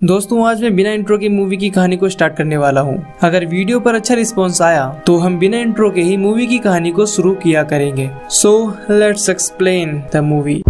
दोस्तों आज मैं बिना इंट्रो के मूवी की कहानी को स्टार्ट करने वाला हूं। अगर वीडियो पर अच्छा रिस्पांस आया तो हम बिना इंट्रो के ही मूवी की कहानी को शुरू किया करेंगे। So let's explain the movie.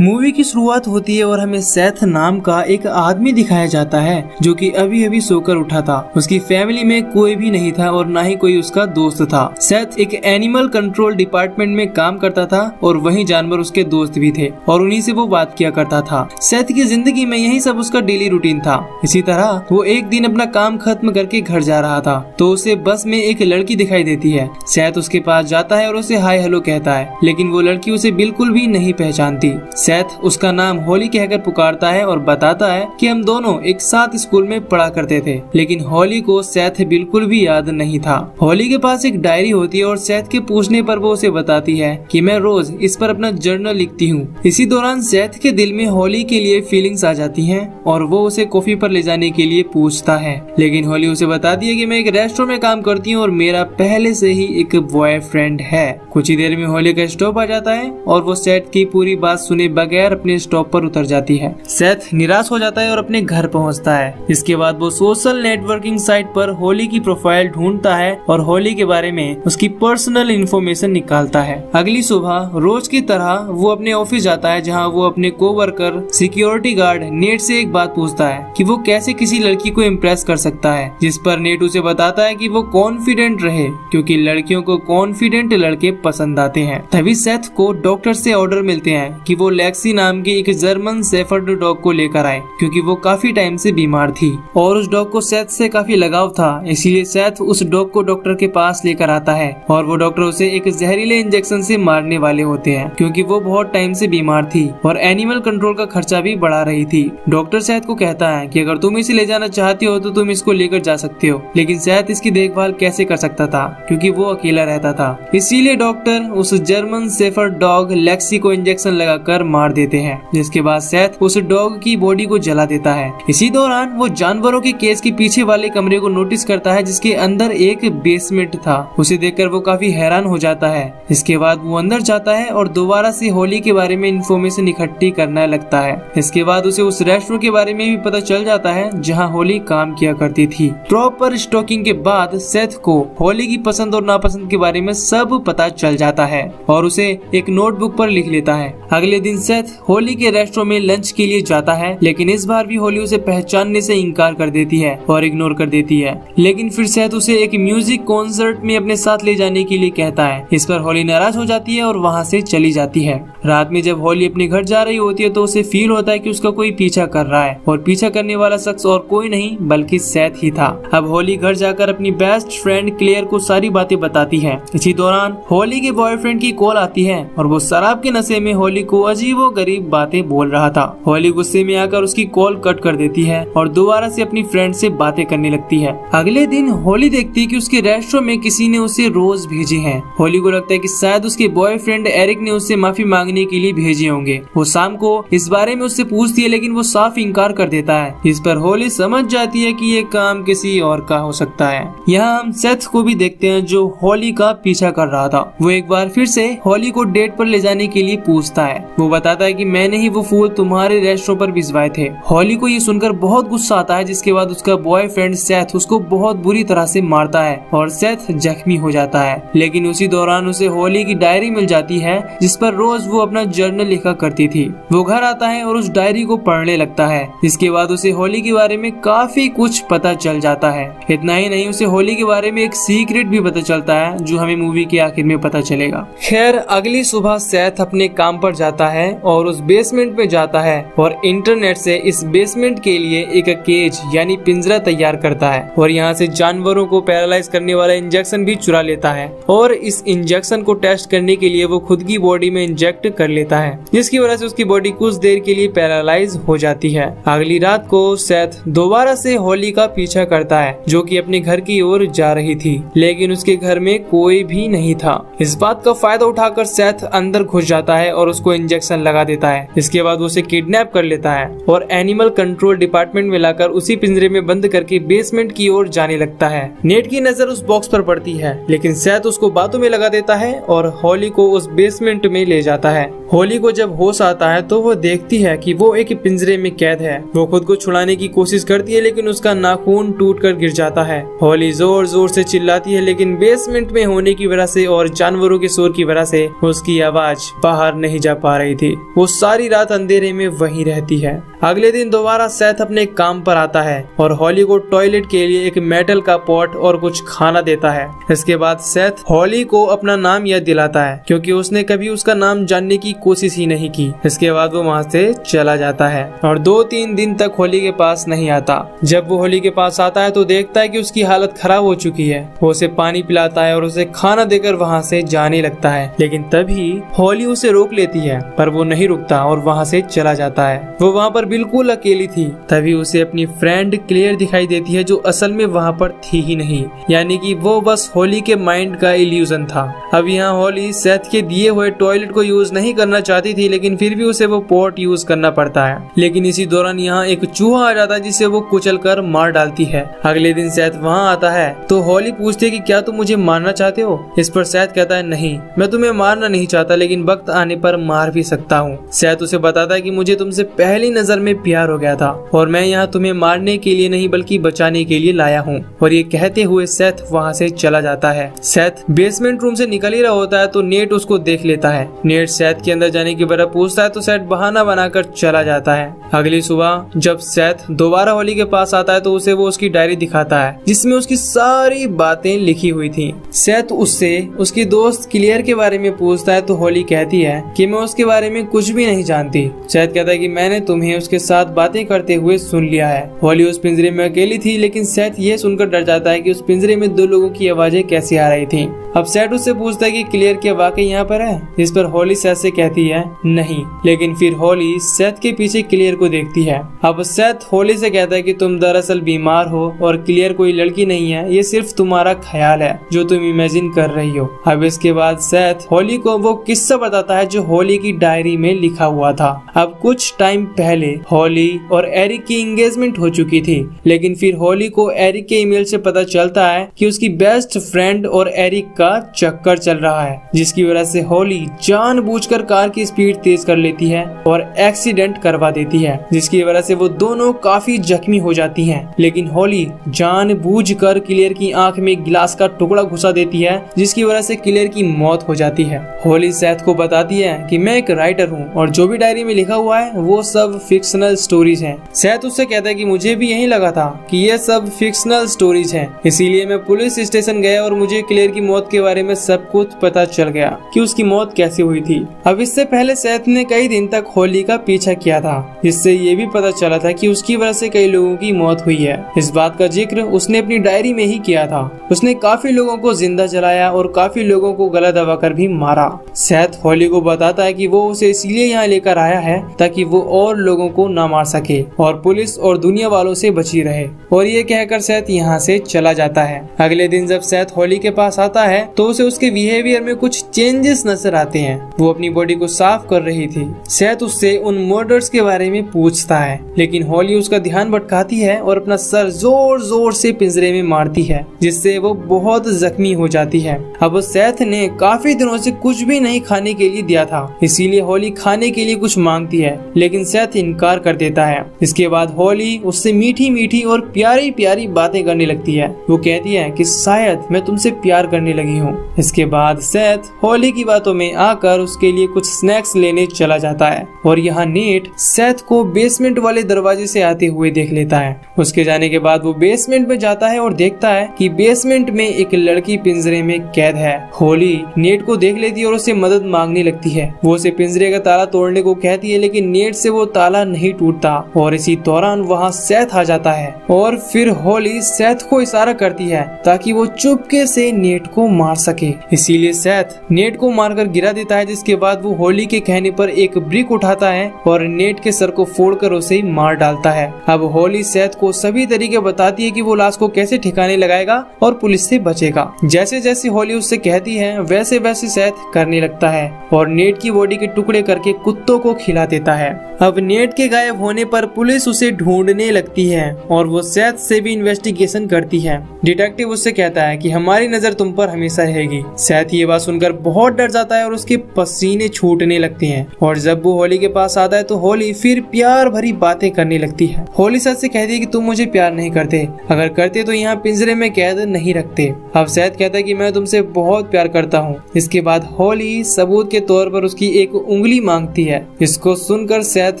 Movie की शुरुआत होती है और हमें सेथ नाम का एक आदमी दिखाया जाता है जो कि अभी अभी सोकर उठा था। उसकी फैमिली में कोई भी नहीं था और ना ही कोई उसका दोस्त था। सेथ एक एनिमल कंट्रोल डिपार्टमेंट में काम करता था और वहीं जानवर उसके दोस्त भी थे और उन्हीं से वो बात किया करता था। सेथ की जिंदगी में यही सब उसका डेली रूटीन था। इसी तरह वो एक दिन अपना काम खत्म करके घर जा रहा था तो उसे बस में एक लड़की दिखाई देती है। सेथ उसके पास जाता है और उसे हाय हेलो कहता है, लेकिन वो लड़की उसे बिल्कुल भी नहीं पहचानती। सेथ उसका नाम हॉली कहकर पुकारता है और बताता है कि हम दोनों एक साथ स्कूल में पढ़ा करते थे, लेकिन हॉली को सेथ बिल्कुल भी याद नहीं था। हॉली के पास एक डायरी होती है और सेथ के पूछने पर वो उसे बताती है कि मैं रोज इस पर अपना जर्नल लिखती हूँ। इसी दौरान सेथ के दिल में हॉली के लिए फीलिंग्स आ जाती हैं और वो उसे कॉफी पर ले जाने के लिए पूछता है, लेकिन हॉली उसे बताती है कि मैं एक रेस्टोरेंट में काम करती हूँ और मेरा पहले से ही एक बॉयफ्रेंड है। कुछ ही देर में हॉली का स्टॉप आ जाता है और वो सेथ की पूरी बात सुने बगैर अपने स्टॉप पर उतर जाती है। सेथ निराश हो जाता है और अपने घर पहुंचता है। इसके बाद वो सोशल नेटवर्किंग साइट पर हॉली की प्रोफाइल ढूंढता है और हॉली के बारे में उसकी पर्सनल इंफॉर्मेशन निकालता है। अगली सुबह रोज की तरह वो अपने ऑफिस जाता है जहां वो अपने कोवर्कर सिक्योरिटी गार्ड नेट से एक बात पूछता है कि वो कैसे किसी लड़की को इम्प्रेस कर सकता है, जिस पर नेट उसे बताता है कि वो कॉन्फिडेंट रहे क्योंकि लड़कियों को कॉन्फिडेंट लड़के पसंद आते हैं। तभी सेथ को डॉक्टर से ऑर्डर मिलते हैं कि वो लेक्सी नाम की एक जर्मन शेफर्ड डॉग को लेकर आए क्योंकि वो काफी टाइम से बीमार थी और उस डॉग को सेथ से काफी लगाव था। इसीलिए सेथ उस डॉग को डॉक्टर के पास लेकर आता है और वो डॉक्टर उसे एक जहरीले इंजेक्शन से मारने वाले होते हैं क्योंकि वो बहुत टाइम से बीमार थी और एनिमल कंट्रोल का खर्चा भी बढ़ा रही थी। डॉक्टर सेथ को कहता है कि अगर तुम इसे ले जाना चाहती हो तो तुम इसको लेकर जा सकते हो, लेकिन सेथ इसकी देखभाल कैसे कर सकता था क्योंकि वो अकेला रहता था। इसीलिए डॉक्टर उस जर्मन शेफर्ड डॉग लेक्सी को इंजेक्शन लगाकर मार देते हैं, जिसके बाद सेथ उस डॉग की बॉडी को जला देता है। इसी दौरान वो जानवरों के केज के पीछे वाले कमरे को नोटिस करता है जिसके अंदर एक बेसमेंट था। उसे देखकर वो काफी हैरान हो जाता है। इसके बाद वो अंदर जाता है और दोबारा से हॉली के बारे में इंफॉर्मेशन इकट्ठी करने लगता है। इसके बाद उसे उस रेस्टोरेंट के बारे में भी पता चल जाता है जहाँ हॉली काम किया करती थी। प्रॉपर स्टॉकिंग के बाद सेथ को हॉली की पसंद और नापसंद के बारे में सब पता चल जाता है और उसे एक नोटबुक पर लिख लेता है। अगले दिन सेथ हॉली के रेस्टोरेंट में लंच के लिए जाता है, लेकिन इस बार भी हॉली उसे पहचानने से इनकार कर देती है और इग्नोर कर देती है। लेकिन फिर सेथ उसे एक म्यूजिक कॉन्सर्ट में अपने साथ ले जाने के लिए कहता है। इस पर हॉली नाराज हो जाती है और वहाँ से चली जाती है। रात में जब हॉली अपने घर जा रही होती है तो उसे फील होता है कि उसका कोई पीछा कर रहा है और पीछा करने वाला शख्स और कोई नहीं बल्कि सेथ ही था। अब हॉली घर जाकर अपनी बेस्ट फ्रेंड क्लेयर को सारी बातें बताती है। इसी दौरान हॉली के बॉयफ्रेंड की कॉल आती है और वो शराब के नशे में हॉली को अजीबोगरीब बातें बोल रहा था। हॉली गुस्से में आकर उसकी कॉल कट कर देती है और दोबारा से अपनी फ्रेंड से बातें करने लगती है। अगले दिन हॉली देखती है कि उसके रेस्टोरेंट में किसी ने उसे रोज भेजे हैं। हॉली को लगता है कि शायद उसके बॉयफ्रेंड एरिक ने उससे माफी मांगने के लिए भेजे होंगे। वो शाम को इस बारे में उससे पूछती है, लेकिन वो साफ इनकार कर देता है। इस पर हॉली समझ जाती है कि ये काम किसी और का हो सकता है। यहाँ हम सेथ को भी देखते हैं जो हॉली का पीछा कर रहा था। वो एक बार फिर से हॉली को डेट पर ले जाने के लिए पूछता है। वो बताता है कि मैंने ही वो फूल तुम्हारे रेस्टोरेंट पर भिजवाए थे। हॉली को ये सुनकर बहुत गुस्सा आता है, जिसके बाद उसका बॉयफ्रेंड सेथ उसको बहुत बुरी तरह से मारता है और सेथ जख्मी हो जाता है। लेकिन उसी दौरान उसे हॉली की डायरी मिल जाती है जिस पर रोज वो अपना जर्नल लिखा करती थी। वो घर आता है और उस डायरी को पढ़ने लगता है। इसके बाद उसे हॉली के बारे में काफी कुछ पता चल जाता है। इतना ही नहीं, उसे हॉली के बारे में एक सीक्रेट भी पता चलता है जो हमें मूवी के आखिर में पता चलेगा। खैर अगली सुबह सेथ अपने काम पर जाता है और उस बेसमेंट में जाता है और इंटरनेट से इस बेसमेंट के लिए एक केज यानी पिंजरा तैयार करता है और यहाँ से जानवरों को पैरालाइज करने वाला इंजेक्शन भी चुरा लेता है और इस इंजेक्शन को टेस्ट करने के लिए वो खुद की बॉडी में इंजेक्ट कर लेता है, जिसकी वजह से उसकी बॉडी कुछ देर के लिए पैरालाइज हो जाती है। अगली रात को सेथ दोबारा से हॉली का पीछा करता है जो कि अपने घर की ओर जा रही थी, लेकिन उसके घर में कोई भी नहीं था। इस बात का फायदा उठाकर सेथ अंदर घुस जाता है और उसको इंजेक्शन लगा देता है। इसके बाद वो उसे किडनैप कर लेता है और एनिमल कंट्रोल डिपार्टमेंट में लाकर उसी पिंजरे में बंद करके बेसमेंट की ओर जाने लगता है। नेट की नजर उस बॉक्स पर पड़ती है, लेकिन सेथ उसको बातों में लगा देता है और हॉली को उस बेसमेंट में ले जाता है। हॉली को जब होश आता है तो वो देखती है कि वो एक पिंजरे में कैद है। वो खुद को छुड़ाने की कोशिश करती है, लेकिन उसका नाखून टूटकर गिर जाता है। हॉली जोर जोर से चिल्लाती है, लेकिन बेसमेंट में होने की वजह से और जानवरों के शोर की वजह से उसकी आवाज बाहर नहीं जा पा रही थी। वो सारी रात अंधेरे में वहीं रहती है। अगले दिन दोबारा सेथ अपने काम पर आता है और हॉली को टॉयलेट के लिए एक मेटल का पॉट और कुछ खाना देता है। इसके बाद सेथ हॉली को अपना नाम याद दिलाता है, क्योंकि उसने कभी उसका नाम जानने की कोशिश ही नहीं की। इसके बाद वो वहाँ से चला जाता है और 2-3 दिन तक हॉली के पास नहीं आता। जब वो हॉली के पास आता है तो देखता है कि उसकी हालत खराब हो चुकी है। वो उसे पानी पिलाता है और उसे खाना देकर वहाँ से जाने लगता है, लेकिन तभी हॉली उसे रोक लेती है, पर वो नहीं रुकता और वहाँ से चला जाता है। वो वहाँ पर बिल्कुल अकेली थी। तभी उसे अपनी फ्रेंड क्लेयर दिखाई देती है, जो असल में वहाँ पर थी ही नहीं, यानी कि वो बस हॉली के माइंड का इल्यूजन था। अब यहाँ हॉली सेथ के दिए हुए टॉयलेट को यूज नहीं करना चाहती थी, लेकिन फिर भी उसे वो पॉट यूज करना पड़ता है। लेकिन इसी दौरान यहाँ एक चूहा आ जाता है, जिसे वो कुचल कर मार डालती है। अगले दिन सेथ वहाँ आता है तो हॉली पूछती है कि क्या तुम मुझे मारना चाहते हो। इस पर सेथ कहता है, नहीं, मैं तुम्हें मारना नहीं चाहता, लेकिन वक्त आने पर मार भी सकता हूँ। सेथ उसे बताता है कि मुझे तुमसे पहली नजर में प्यार हो गया था और मैं यहाँ तुम्हें मारने के लिए नहीं बल्कि बचाने के लिए लाया हूँ। और ये कहते हुए सेथ वहाँ से चला जाता है। सेथ बेसमेंट रूम से निकल ही रहा होता है तो नेट उसको देख लेता है। नेट सेथ के अंदर जाने की वजह पूछता है तो सेथ बहाना बनाकर चला जाता है। अगली सुबह जब सेथ दोबारा हॉली के पास आता है तो उसे वो उसकी डायरी दिखाता है, जिसमें उसकी सारी बातें लिखी हुई थी। सेथ उससे उसकी दोस्त क्लियर के बारे में पूछता है तो हॉली कहती है कि मैं उसके बारे में कुछ भी नहीं जानती। सेथ कहता है कि मैंने तुम्हें उसके साथ बातें करते हुए सुन लिया है। हॉली उस पिंजरे में अकेली थी, लेकिन सेथ ये सुनकर डर जाता है कि उस पिंजरे में 2 लोगों की आवाजें कैसे आ रही थी। अब सेथ उससे पूछता है कि क्लियर क्या वाकई यहाँ पर है। इस पर हॉली सेथ से कहती है नहीं, लेकिन फिर हॉली सेथ के पीछे क्लियर को देखती है। अब सेथ हॉली से कहता है कि तुम दरअसल बीमार हो और क्लियर कोई लड़की नहीं है, ये सिर्फ तुम्हारा ख्याल है जो तुम इमेजिन कर रही हो। अब इसके बाद सेथ हॉली को वो किस्सा बताता है जो हॉली की डायरी में लिखा हुआ था। अब कुछ टाइम पहले हॉली और एरिक की एंगेजमेंट हो चुकी थी, लेकिन फिर हॉली को एरिक के ईमेल से पता चलता है कि उसकी बेस्ट फ्रेंड और एरिक का चक्कर चल रहा है, जिसकी वजह से हॉली जानबूझकर कार की स्पीड तेज कर लेती है और एक्सीडेंट करवा देती है, जिसकी वजह से वो दोनों काफी जख्मी हो जाती हैं। लेकिन हॉली जानबूझकर क्लियर की आंख में गिलास का टुकड़ा घुसा देती है, जिसकी वजह से क्लियर की मौत हो जाती है। हॉली सेथ को बताती है कि मैं एक राइटर हूँ और जो भी डायरी में लिखा हुआ है वो सब फिक्शनल स्टोरीज हैं। सेथ उससे कहता है कि मुझे भी यही लगा था कि ये सब फिक्शनल स्टोरीज हैं, इसीलिए मैं पुलिस स्टेशन गया और मुझे क्लियर की मौत के बारे में सब कुछ पता चल गया कि उसकी मौत कैसे हुई थी। अब इससे पहले सेथ ने कई दिन तक हॉली का पीछा किया था, जिससे ये भी पता चला था कि उसकी वजह से कई लोगों की मौत हुई है। इस बात का जिक्र उसने अपनी डायरी में ही किया था। उसने काफी लोगों को जिंदा जलाया और काफी लोगों को गला दबाकर भी मारा। सेथ हॉली को बताता है कि वो उसे इसलिए यहाँ लेकर आया है ताकि वो और लोगों को न मार सके और पुलिस और दुनिया वालों से बची रहे। और ये कहकर सेथ यहाँ से चला जाता है। अगले दिन जब सेथ हॉली के पास आता है तो उसे उसके बिहेवियर में कुछ चेंजेस नजर आते हैं। वो अपनी बॉडी को साफ कर रही थी। सेथ उससे उन मर्डर्स के बारे में पूछता है, लेकिन हॉली उसका ध्यान भटकाती है और अपना सर जोर जोर से पिंजरे में मारती है, जिससे वो बहुत जख्मी हो जाती है। अब सेथ ने काफी दिनों से कुछ भी नहीं खाने के लिए दिया था, इसीलिए हॉली खाने के लिए कुछ मांगती है, लेकिन सेथ इनकार कर देता है। इसके बाद हॉली उससे मीठी मीठी और प्यारी प्यारी बातें करने लगती है। वो कहती है कि शायद मैं तुमसे प्यार करने लगी हूँ। इसके बाद सेथ हॉली की बातों में आकर उसके लिए कुछ स्नैक्स लेने चला जाता है और यहाँ नेट सेथ को बेसमेंट वाले दरवाजे से आते हुए देख लेता है। उसके जाने के बाद वो बेसमेंट में जाता है और देखता है कि बेसमेंट में एक लड़की पिंजरे में कैद है। हॉली नेट को देख लेती है और उससे मदद मांगने लगती है। वो उसे पिंजरे का ताला तोड़ने को कहती है, लेकिन नेट से वो ताला नहीं टूटता और इसी दौरान वहाँ सेथ आ जाता है और फिर हॉली सेथ को इशारा करती है ताकि वो चुपके से नेट को मार सके। इसीलिए सेथ नेट को मारकर गिरा देता है, जिसके बाद वो हॉली के कहने पर एक ब्रिक उठाता है और नेट के सर को फोड़कर उसे मार डालता है। अब हॉली सेथ को सभी तरीके बताती है कि वो लाश को कैसे ठिकाने लगाएगा और पुलिस से बचेगा। जैसे जैसे हॉली उससे कहती है वैसे वैसे सेथ करने लगता है और नेट की बॉडी के टुकड़े करके कुत्तों को खिला देता है। अब नेट के गायब होने पर पुलिस उसे ढूंढने लगती है और वो सेथ से भी इन्वेस्टिगेशन करती है। डिटेक्टिव उससे कहता है कि हमारी नजर तुम पर हमेशा रहेगी। सेथ ये बात सुनकर बहुत डर जाता है और उसके पसीने छूटने लगते हैं और जब वो हॉली के पास आता है तो हॉली फिर प्यार भरी बातें करने लगती है। हॉली सेथ से कहती है कि तुम मुझे प्यार नहीं करते, अगर करते तो यहाँ पिंजरे में कैद नहीं रखते। अब सेथ कहता है कि मैं तुमसे बहुत प्यार करता हूँ। इसके बाद हॉली सबूत के तौर पर उसकी एक उंगली मांगती है। इसको सुनकर सेथ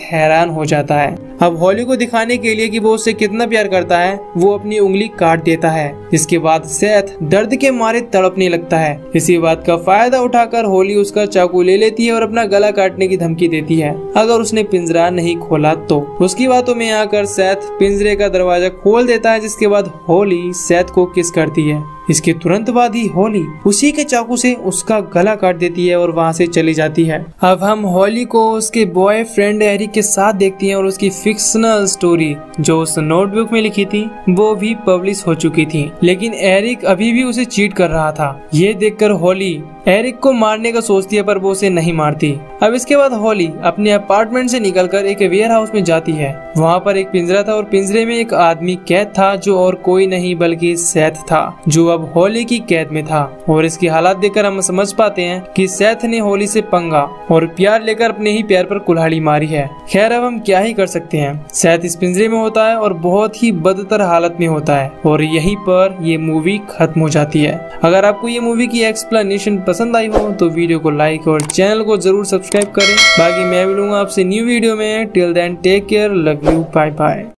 हैरान हो जाता है। अब हॉली को दिखाने के लिए कि वो उससे कितना प्यार करता है वो अपनी उंगली काट देता है। इसके बाद सेथ दर्द के मारे तड़पने लगता है। इसी बात का फायदा उठाकर हॉली उसका चाकू ले लेती है और अपना गला काटने की धमकी देती है अगर उसने पिंजरा नहीं खोला तो। उसकी बातों में आकर सेथ पिंजरे का दरवाजा खोल देता है, जिसके बाद हॉली सेथ को किस करती है। इसके तुरंत बाद ही हॉली उसी के चाकू से उसका गला काट देती है और वहाँ से चली जाती है। अब हम हॉली को उसके बॉयफ्रेंड एरिक के साथ देखती हैं और उसकी फिक्शनल स्टोरी जो उस नोटबुक में लिखी थी वो भी पब्लिश हो चुकी थी, लेकिन एरिक अभी भी उसे चीट कर रहा था। ये देखकर हॉली एरिक को मारने का सोचती है पर वो उसे नहीं मारती। अब इसके बाद हॉली अपने अपार्टमेंट से निकलकर एक वेयर हाउस में जाती है। वहाँ पर एक पिंजरा था और पिंजरे में एक आदमी कैद था जो और कोई नहीं बल्कि सेथ था, जो अब हॉली की कैद में था। और इसकी हालात देखकर हम समझ पाते हैं कि सेथ ने हॉली से पंगा और प्यार लेकर अपने ही प्यार पर कुल्हाड़ी मारी है। खैर अब हम क्या ही कर सकते हैं। सेथ इस पिंजरे में होता है और बहुत ही बदतर हालत में होता है और यहीं पर ये मूवी खत्म हो जाती है। अगर आपको ये मूवी की एक्सप्लेनेशन पसंद आई हो तो वीडियो को लाइक और चैनल को जरूर सब्सक्राइब करें। बाकी मैं मिलूंगा आपसे न्यू वीडियो में। Till then take care, love you, bye bye.